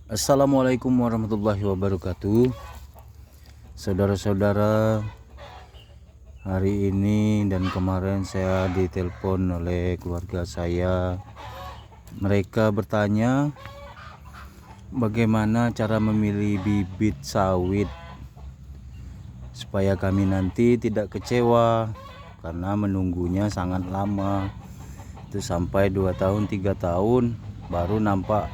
Assalamualaikum warahmatullahi wabarakatuh. Saudara-saudara, hari ini dan kemarin saya ditelepon oleh keluarga saya. Mereka bertanya bagaimana cara memilih bibit sawit supaya kami nanti tidak kecewa karena menunggunya sangat lama. Itu sampai 2 tahun 3 tahun baru nampak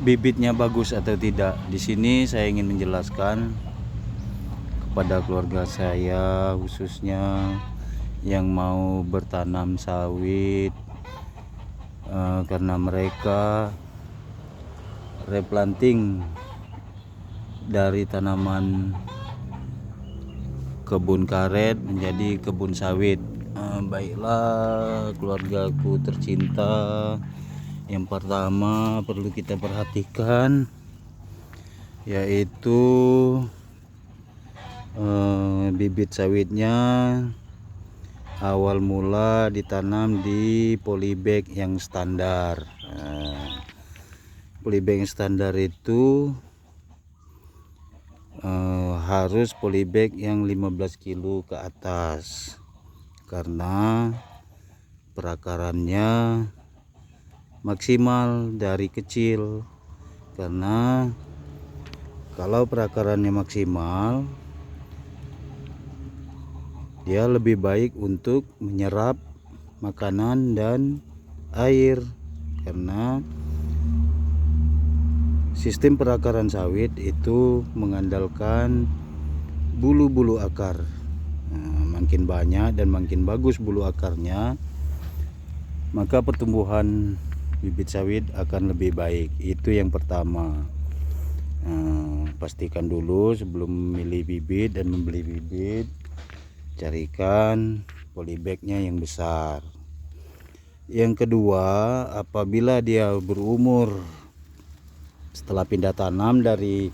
bibitnya bagus atau tidak. Di sini saya ingin menjelaskan kepada keluarga saya, khususnya yang mau bertanam sawit, karena mereka replanting dari tanaman kebun karet menjadi kebun sawit. Baiklah keluargaku tercinta, yang pertama perlu kita perhatikan yaitu bibit sawitnya awal mula ditanam di polybag yang standar. Polybag yang standar itu harus polybag yang 15 kilo ke atas karena perakarannya maksimal dari kecil. Karena kalau perakarannya maksimal, dia lebih baik untuk menyerap makanan dan air, karena sistem perakaran sawit itu mengandalkan bulu-bulu akar. Makin banyak dan makin bagus bulu akarnya, maka pertumbuhan bibit sawit akan lebih baik. Itu yang pertama. Pastikan dulu sebelum memilih bibit dan membeli bibit, carikan polybagnya yang besar. Yang kedua, apabila dia berumur setelah pindah tanam dari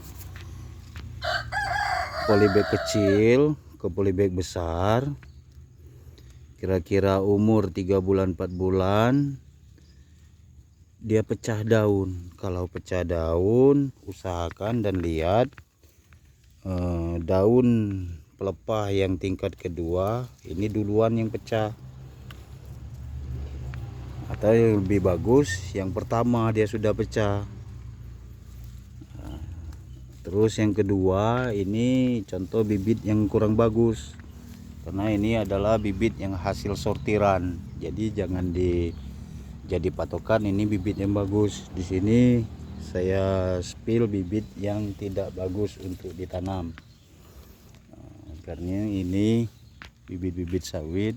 polybag kecil ke polybag besar, kira-kira umur 3 bulan 4 bulan dia pecah daun. Kalau pecah daun, usahakan dan lihat daun pelepah yang tingkat kedua ini duluan yang pecah, atau yang lebih bagus yang pertama dia sudah pecah. Terus yang kedua, ini contoh bibit yang kurang bagus karena ini adalah bibit yang hasil sortiran, jadi jangan jadi patokan ini bibit yang bagus. Di sini saya spill bibit yang tidak bagus untuk ditanam, karena ini bibit-bibit sawit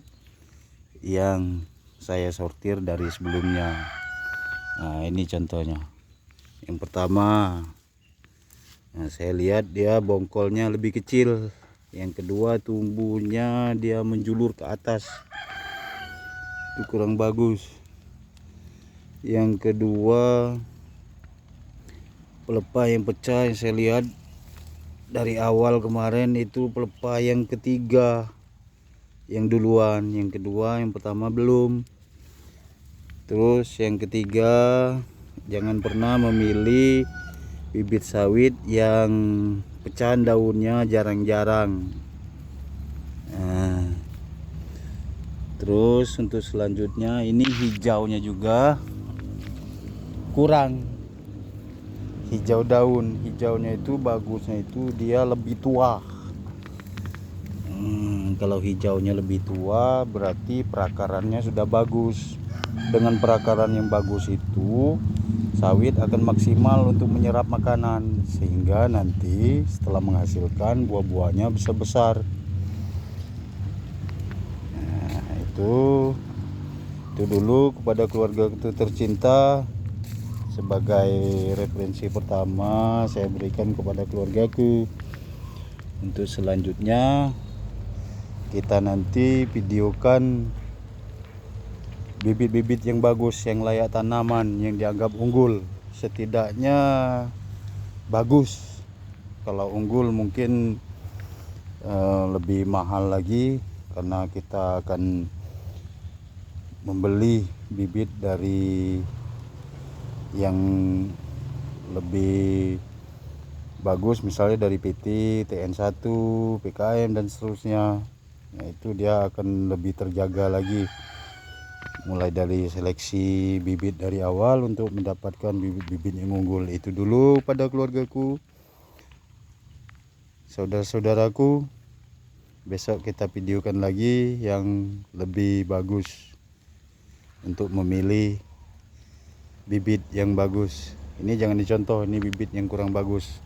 yang saya sortir dari sebelumnya. Nah, ini contohnya. Yang pertama, saya lihat dia bongkolnya lebih kecil. Yang kedua, tumbuhnya dia menjulur ke atas, itu kurang bagus. Yang kedua, pelepah yang pecah yang saya lihat dari awal kemarin itu pelepah yang ketiga yang duluan. Yang kedua, yang pertama belum. Terus yang ketiga, jangan pernah memilih bibit sawit yang pecahan daunnya jarang-jarang. Terus untuk selanjutnya, ini hijaunya juga kurang. Hijau daun, hijaunya itu bagusnya itu dia lebih tua. Kalau hijaunya lebih tua berarti perakarannya sudah bagus. Dengan perakaran yang bagus itu, sawit akan maksimal untuk menyerap makanan, sehingga nanti setelah menghasilkan buah-buahnya bisa besar. Itu dulu kepada keluarga tercinta, sebagai referensi pertama saya berikan kepada keluargaku. Untuk selanjutnya kita nanti videokan bibit-bibit yang bagus, yang layak tanaman, yang dianggap unggul. Setidaknya bagus. Kalau unggul mungkin lebih mahal lagi, karena kita akan membeli bibit dari yang lebih bagus, misalnya dari PT, TN1, PKM dan seterusnya. Nah, itu dia akan lebih terjaga lagi, mulai dari seleksi bibit dari awal untuk mendapatkan bibit-bibit yang unggul. Itu dulu pada keluargaku, saudara-saudaraku. Besok kita videokan lagi yang lebih bagus untuk memilih bibit yang bagus. Ini jangan dicontoh, ini bibit yang kurang bagus.